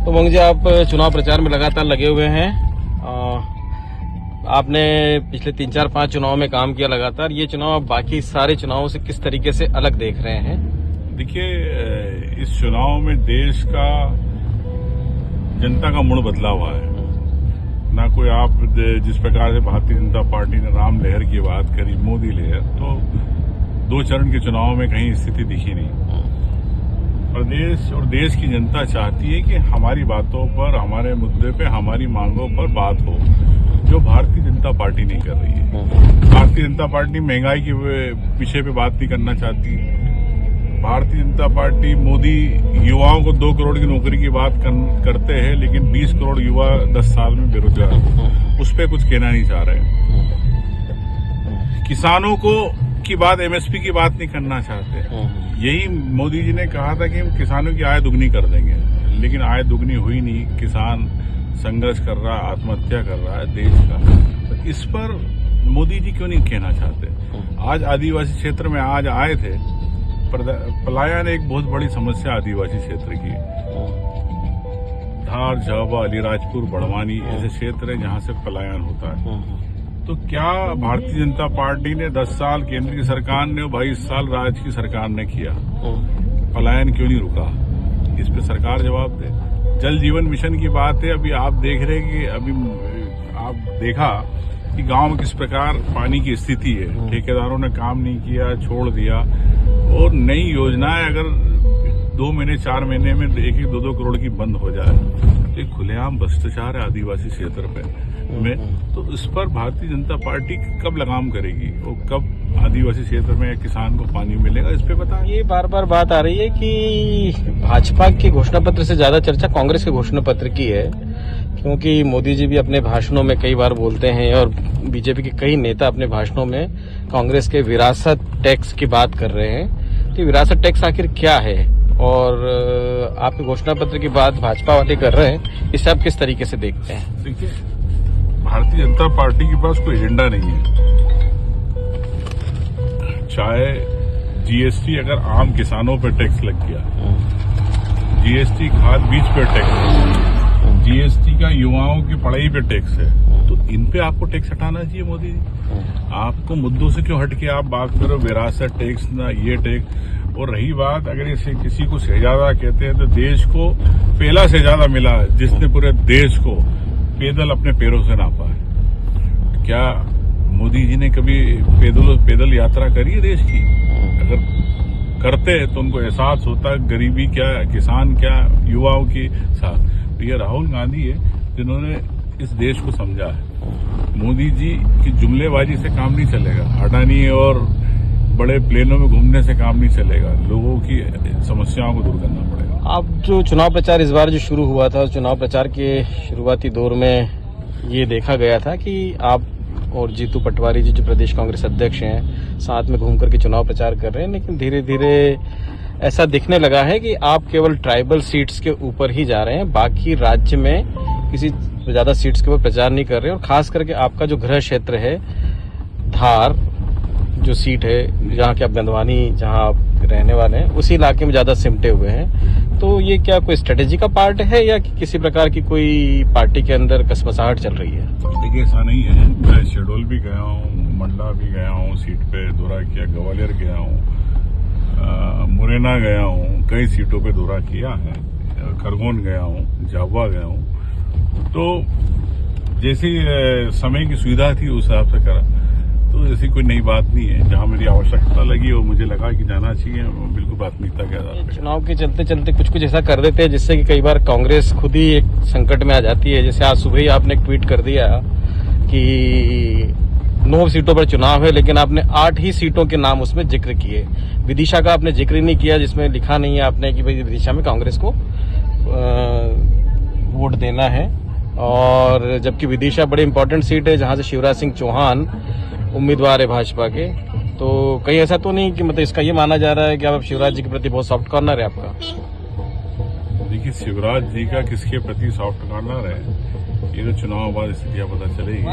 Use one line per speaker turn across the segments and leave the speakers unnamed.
तो मंग जी, आप चुनाव प्रचार में लगातार लगे हुए हैं। आपने पिछले 3-4-5 चुनाव में काम किया लगातार। ये चुनाव आप बाकी सारे चुनावों से किस तरीके से अलग देख रहे हैं?
देखिए, इस चुनाव में देश का जनता का मूड बदला हुआ है। ना कोई आप जिस प्रकार से भारतीय जनता पार्टी ने राम लहर की बात करी, मोदी लहर, तो 2 चरण के चुनाव में कहीं स्थिति दिखी नहीं। प्रदेश और देश की जनता चाहती है कि हमारी बातों पर, हमारे मुद्दे पे, हमारी मांगों पर बात हो, जो भारतीय जनता पार्टी नहीं कर रही है। भारतीय जनता पार्टी महंगाई के विषय पे बात नहीं करना चाहती। भारतीय जनता पार्टी मोदी युवाओं को 2 करोड़ की नौकरी की बात करते हैं, लेकिन 20 करोड़ युवा 10 साल में बेरोजगार, उस पर कुछ कहना नहीं चाह रहे। किसानों की बात, एमएसपी की बात नहीं करना चाहते। यही मोदी जी ने कहा था कि हम किसानों की आय दुगनी कर देंगे, लेकिन आय दुगनी हुई नहीं। किसान संघर्ष कर रहा है, आत्महत्या कर रहा है देश का। तो इस पर मोदी जी क्यों नहीं कहना चाहते? आज आदिवासी क्षेत्र में आज आए थे। पलायन एक बहुत बड़ी समस्या आदिवासी क्षेत्र की। धार, झाबुआ, अलीराजपुर, बड़वानी ऐसे क्षेत्र है जहां से पलायन होता है। तो क्या भारतीय जनता पार्टी ने 10 साल केंद्र की सरकार ने और 22 साल राज्य की सरकार ने किया? पलायन क्यों नहीं रुका? इस पे सरकार जवाब दे। जल जीवन मिशन की बात है। अभी आप देख रहे हैं कि अभी आप देखा कि गांव में किस प्रकार पानी की स्थिति है। ठेकेदारों ने काम नहीं किया, छोड़ दिया। और नई योजनाएं अगर 2 महीने 4 महीने में 1-2 करोड़ की बंद हो जाए, तो खुलेआम भ्रष्टाचार है आदिवासी क्षेत्र में। तो इस पर भारतीय जनता पार्टी कब लगाम करेगी और कब आदिवासी क्षेत्र में किसान को पानी मिलेगा, इस पे बताएं।
ये बार बार बात आ रही है कि भाजपा के घोषणा पत्र से ज्यादा चर्चा कांग्रेस के घोषणा पत्र की है, क्योंकि मोदी जी भी अपने भाषणों में कई बार बोलते हैं और बीजेपी के कई नेता अपने भाषणों में कांग्रेस के विरासत टैक्स की बात कर रहे हैं। तो विरासत टैक्स आखिर क्या है और आपके घोषणा पत्र की बात भाजपा वाले कर रहे हैं, इसे आप किस तरीके से देखते हैं?
देखिए, भारतीय जनता पार्टी के पास कोई एजेंडा नहीं है। चाहे जीएसटी अगर आम किसानों पर टैक्स लग गया, जीएसटी खाद बीज पर टैक्स, जीएसटी का युवाओं की पढ़ाई पे टैक्स है, तो इन पे आपको टैक्स हटाना चाहिए मोदी जी। आपको मुद्दों से क्यों हटके आप बात करो विरासत टैक्स, ना ये टैक्स। और रही बात, अगर इसे किसी को शहजादा कहते हैं, तो देश को पहला शहजादा मिला जिसने पूरे देश को पैदल अपने पैरों से नापा है। क्या मोदी जी ने कभी पैदल यात्रा करी है देश की? अगर करते तो उनको एहसास होता गरीबी क्या, किसान क्या, युवाओं की साथ। तो ये राहुल गांधी है जिन्होंने इस देश को समझा है। मोदी जी की जुमलेबाजी से काम नहीं चलेगा। अडानी और बड़े प्लेनों में घूमने से काम नहीं चलेगा। लोगों की समस्याओं को दूर करना पड़ेगा।
अब जो चुनाव प्रचार इस बार जो शुरू हुआ था, चुनाव प्रचार के शुरुआती दौर में ये देखा गया था कि आप और जीतू पटवारी जी जो प्रदेश कांग्रेस अध्यक्ष हैं, साथ में घूम करके चुनाव प्रचार कर रहे हैं। लेकिन धीरे धीरे ऐसा दिखने लगा है कि आप केवल ट्राइबल सीट्स के ऊपर ही जा रहे हैं, बाकी राज्य में किसी ज्यादा सीट्स के ऊपर प्रचार नहीं कर रहे हैं। और खास करके आपका जो गृह क्षेत्र है, धार जो सीट है, जहाँ के आप गंदवानी, जहाँ आप रहने वाले हैं, उसी इलाके में ज्यादा सिमटे हुए हैं। तो ये क्या कोई स्ट्रेटेजी का पार्ट है या किसी प्रकार की कोई पार्टी के अंदर कसमसाहट चल रही है?
देखिए, ऐसा नहीं है। मैं शहडोल भी गया हूँ, मंडला भी गया हूँ, सीट पे दौरा किया, ग्वालियर गया हूँ, मुरैना गया हूँ, कई सीटों पे दौरा किया है, खरगोन गया हूँ, झाबुआ गया हूँ। तो जैसी समय की सुविधा थी उस हिसाब से करा। तो ऐसी कोई नई बात नहीं है। जहां मेरी आवश्यकता लगी और मुझे लगा कि जाना चाहिए, बिल्कुल प्राथमिकता के आधार पर।
चुनाव के चलते चलते कुछ ऐसा कर देते हैं जिससे कि कई बार कांग्रेस खुद ही एक संकट में आ जाती है। जैसे आज सुबह ही आपने एक ट्वीट कर दिया कि 9 सीटों पर चुनाव है, लेकिन आपने 8 ही सीटों के नाम उसमें जिक्र किए। विदिशा का आपने जिक्र नहीं किया, जिसमें लिखा नहीं है आपने कि भाई विदिशा में कांग्रेस को वोट देना है। और जबकि विदिशा बड़ी इंपॉर्टेंट सीट है जहां से शिवराज सिंह चौहान उम्मीदवार है भाजपा के। तो कहीं ऐसा तो नहीं कि मतलब इसका ये माना जा रहा है कि आप शिवराज जी के प्रति बहुत सॉफ्ट कॉर्नर है आपका?
देखिए, शिवराज जी का किसके प्रति सॉफ्ट कॉर्नर है, ये तो चुनाव बाद स्थितियां पता चलेगी।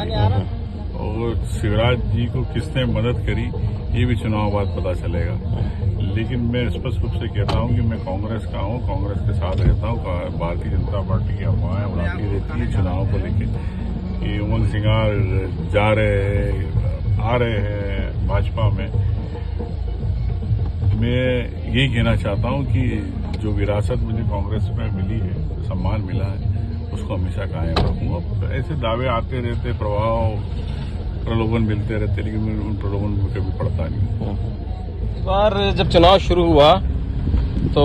और शिवराज जी को किसने मदद करी, ये भी चुनाव बाद पता चलेगा। लेकिन मैं स्पष्ट रूप से कहता हूं कि मैं कांग्रेस का हूं, कांग्रेस के साथ रहता हूं। भारतीय जनता पार्टी की अफवाहें उड़ाती रहती है चुनाव को लेकर कि उमंग सिंगार जा रहे हैं, आ रहे हैं भाजपा में। मैं यही कहना चाहता हूं कि जो विरासत मुझे कांग्रेस में मिली है, सम्मान मिला है, उसको हमेशा कायम रखूंगा। ऐसे दावे आते रहते, प्रलोभन मिलते रहते, लेकिन मैं उन प्रलोभन में कभी पड़ता नहीं।
इस बार जब चुनाव शुरू हुआ तो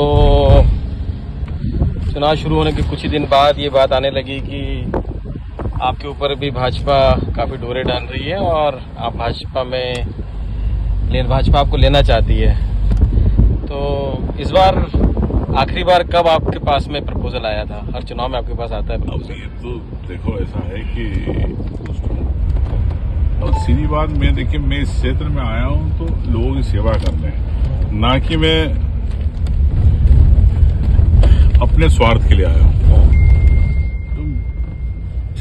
चुनाव शुरू होने के कुछ ही दिन बाद ये बात आने लगी कि आपके ऊपर भी भाजपा काफी डोरे डाल रही है और आप भाजपा आपको लेना चाहती है। तो इस बार आखिरी बार कब आपके पास में प्रपोजल आया था? हर चुनाव में आपके पास आता है
अब
प्रपोजल।
ये तो देखो ऐसा है कि और सीधी बात, मैं इस क्षेत्र में आया हूं तो लोगों की सेवा करने, ना कि मैं अपने स्वार्थ के लिए आया हूं। तुम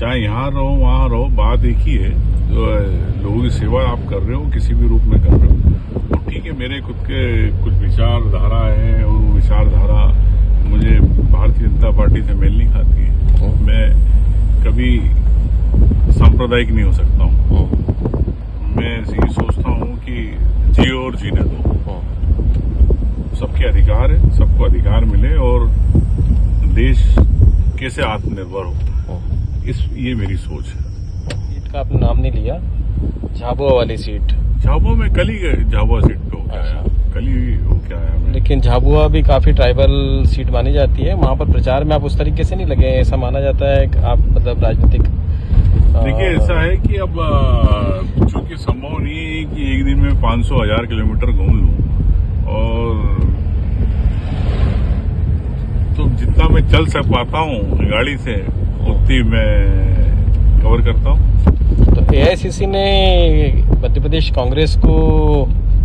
चाहे यहाँ रहो वहां रहो, बात एक ही है। लोगों की सेवा आप कर रहे हो, किसी भी रूप में कर रहे हो, तो ठीक है। मेरे खुद के कुछ विचारधारा है और वो विचारधारा मुझे भारतीय जनता पार्टी से मेल नहीं खाती है। मैं कभी सांप्रदायिक नहीं हो सकता हूँ। मैं ये सोचता हूँ कि जियो और जीने दो। सबके अधिकार है, सबको अधिकार मिले और देश कैसे आत्मनिर्भर हो, ये मेरी सोच है।
सीट का आपने नाम नहीं लिया, झाबुआ वाली सीट।
झाबुआ में कल ही झाबुआ सीट पे हो गया है, कल ही हो क्या है।
लेकिन झाबुआ भी काफी ट्राइबल सीट मानी जाती है। वहां पर प्रचार में आप उस तरीके से नहीं लगे, ऐसा माना जाता है कि आप मतलब राजनीतिक।
देखिए ऐसा है कि अब चूंकि संभव नहीं है कि एक दिन में 500,000 किलोमीटर घूम लूं, और तो जितना मैं चल सक पाता हूँ गाड़ी से उतनी मैं कवर करता हूँ।
तो एआईसीसी ने मध्य प्रदेश कांग्रेस को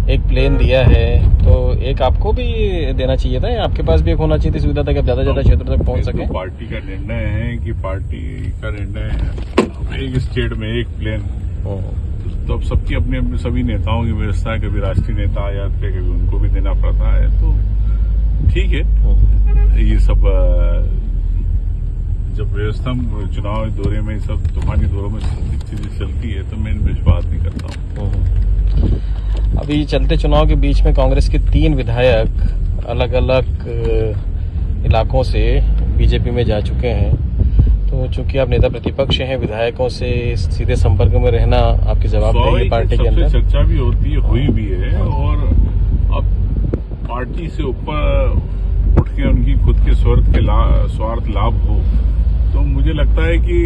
एक प्लेन दिया है, तो एक आपको भी देना चाहिए था, या आपके पास भी एक होना चाहिए थी सुविधा तक, ज्यादा ज्यादा क्षेत्र तक पहुंच सके।
तो पार्टी का निर्णय है कि पार्टी का निर्णय है एक स्टेट में एक प्लेन। तो अब सबकी अपनी अपनी सभी नेताओं की व्यवस्था है, कभी राष्ट्रीय नेता आ जाते हैं, कभी उनको भी देना पड़ता है, तो ठीक है। ये सब जब व्यवस्था चुनाव दौरे में सब तूफानी दौरों में चीजें चलती है तो मैं इनमें विश्वास नहीं करता हूँ।
अभी चलते चुनाव के बीच में कांग्रेस के 3 विधायक अलग अलग इलाकों से बीजेपी में जा चुके हैं। तो चूंकि आप नेता प्रतिपक्ष हैं, विधायकों से सीधे संपर्क में रहना आपकी जवाबदेही है पार्टी के अंदर।
चर्चा भी होती है, हुई भी है, और अब पार्टी से ऊपर उठ के उनकी खुद के स्वार्थ लाभ हो, तो मुझे लगता है कि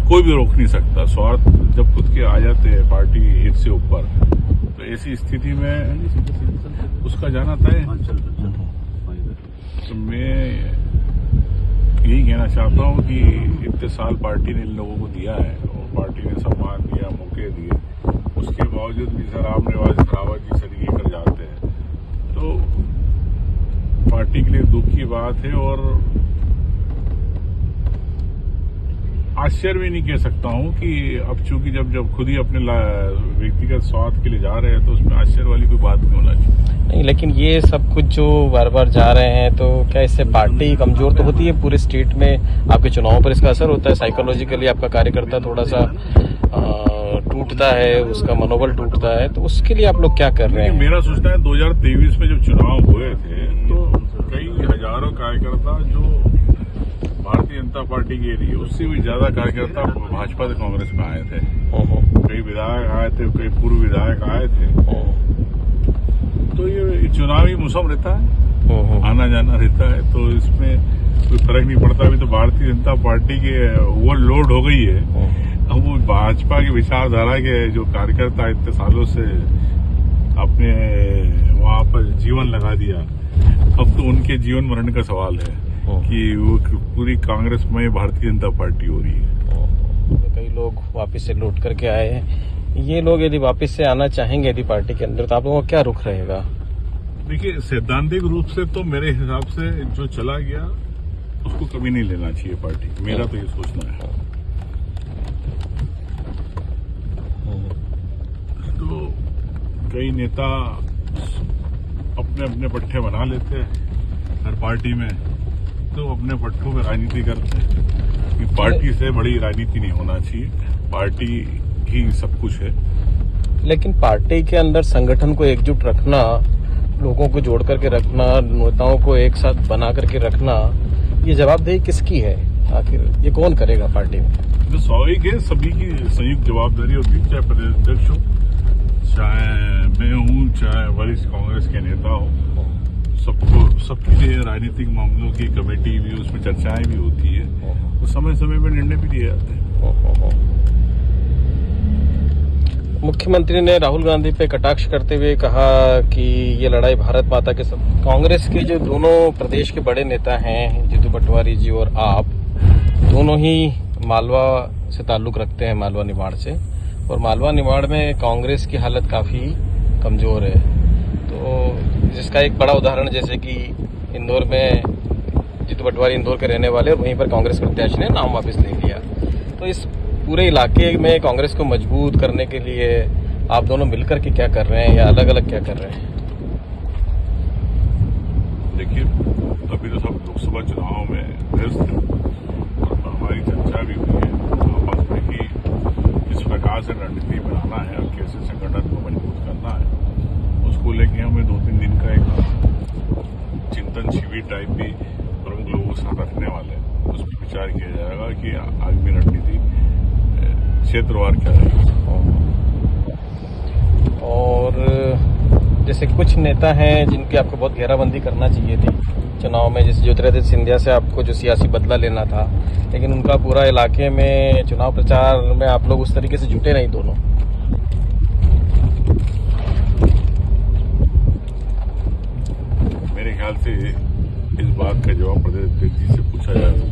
कोई भी रोक नहीं सकता। स्वार्थ जब खुद के आ जाते हैं पार्टी हित से ऊपर, तो ऐसी स्थिति में उसका जाना तय है। तो मैं यही कहना चाहता हूँ कि इतने साल पार्टी ने इन लोगों को दिया है और पार्टी ने सम्मान दिया, मौके दिए, उसके बावजूद भी शराब निवाज खराबा जी सरीके कर जाते हैं, तो पार्टी के लिए दुख की बात है। और आश्चर्य भी नहीं कह सकता हूं कि अब चूंकि जब खुद ही अपने व्यक्तिगत स्वार्थ के लिए जा रहे हैं, तो उसमें आश्चर्य वाली कोई बात नहीं होना चाहिए।
नहीं, लेकिन ये सब कुछ जो बार बार जा रहे हैं, तो क्या इससे पार्टी कमजोर तो होती है? पूरे स्टेट में आपके चुनावों पर इसका असर होता है? साइकोलॉजिकली आपका कार्यकर्ता थोड़ा सा टूटता है, उसका मनोबल टूटता है, तो उसके लिए आप लोग क्या कर रहे हैं?
मेरा सोचना है 2023 में जब चुनाव हुए थे तो कई हजारों कार्यकर्ता जो भारतीय जनता पार्टी के लिए, उससे भी ज्यादा कार्यकर्ता भाजपा से कांग्रेस में आए थे। कई विधायक आए थे, कई पूर्व विधायक आए थे। तो ये चुनावी मौसम रहता है, आना जाना रहता है, तो इसमें कोई फर्क नहीं पड़ता। अभी तो भारतीय जनता पार्टी के वो लोड हो गई है, अब वो भाजपा की विचारधारा के जो कार्यकर्ता इतने सालों से अपने वहां पर जीवन लगा दिया, अब तो उनके जीवन मरण का सवाल है कि वो पूरी कांग्रेस में भारतीय जनता पार्टी हो रही है।
तो कई लोग वापस से लौट करके आए हैं। ये लोग यदि वापस से आना चाहेंगे यदि पार्टी के अंदर, तो आप लोगों का क्या रुख रहेगा?
देखिए, सैद्धांतिक रूप से तो मेरे हिसाब से जो चला गया उसको कभी नहीं लेना चाहिए पार्टी, मेरा तो ये सोचना है। तो कई नेता अपने अपने पट्टे बना लेते हैं हर पार्टी में, तो अपने पट्टों में राजनीति करते हैं कि पार्टी से बड़ी राजनीति नहीं होना चाहिए, पार्टी ही सब कुछ है।
लेकिन पार्टी के अंदर संगठन को एकजुट रखना, लोगों को जोड़ करके रखना, नेताओं को एक साथ बना करके रखना, ये जवाबदेही किसकी है? आखिर ये कौन करेगा पार्टी में?
तो स्वाभाविक है, सभी की संयुक्त जवाबदारी होती है, चाहे प्रदेश अध्यक्ष हो, चाहे मैं हूँ, चाहे वरिष्ठ कांग्रेस के नेता हो, सबके लिए राजनीतिक मामलों की कमेटी भी, उसमें चर्चाएं भी होती है, तो समय समय पर निर्णय भी लिए जाते हैं।
मुख्यमंत्री ने राहुल गांधी पे कटाक्ष करते हुए कहा कि ये लड़ाई भारत माता के सब। कांग्रेस के जो दोनों प्रदेश के बड़े नेता हैं, जीतू पटवारी जी और आप, दोनों ही मालवा से ताल्लुक रखते हैं, मालवा निमाड़ से, और मालवा निमाड़ में कांग्रेस की हालत काफी कमजोर है। तो जिसका एक बड़ा उदाहरण, जैसे कि इंदौर में जीतू पटवारी इंदौर के रहने वाले, और वहीं पर कांग्रेस प्रत्याशी ने नाम वापस ले लिया। तो इस पूरे इलाके में कांग्रेस को मजबूत करने के लिए आप दोनों मिलकर के क्या कर रहे हैं, या अलग अलग क्या कर रहे हैं?
देखिए, अभी तो सब लोकसभा चुनाव में व्यस्त है और हमारी चर्चा भी हुई है आपस में कि किस प्रकार से रणनीति बनाना है और कैसे संगठन को मजबूत करना है। उसको लेके हमें 2-3 दिन का एक चिंतन शिविर टाइप भी प्रमुख लोगों के साथ रखने वाले हैं। उस पर विचार किया जाएगा कि आगामी रणनीति क्षेत्रवार क्या रहेगी।
और जैसे कुछ नेता हैं जिनकी आपको बहुत घेराबंदी करना चाहिए थी चुनाव में, जैसे ज्योतिरादित्य सिंधिया से आपको जो सियासी बदला लेना था, लेकिन उनका पूरा इलाके में चुनाव प्रचार में आप लोग उस तरीके से जुटे नहीं दोनों।
मेरे ख्याल से इस बात का जवाब प्रदेश अध्यक्ष जी से पूछा जाएगा।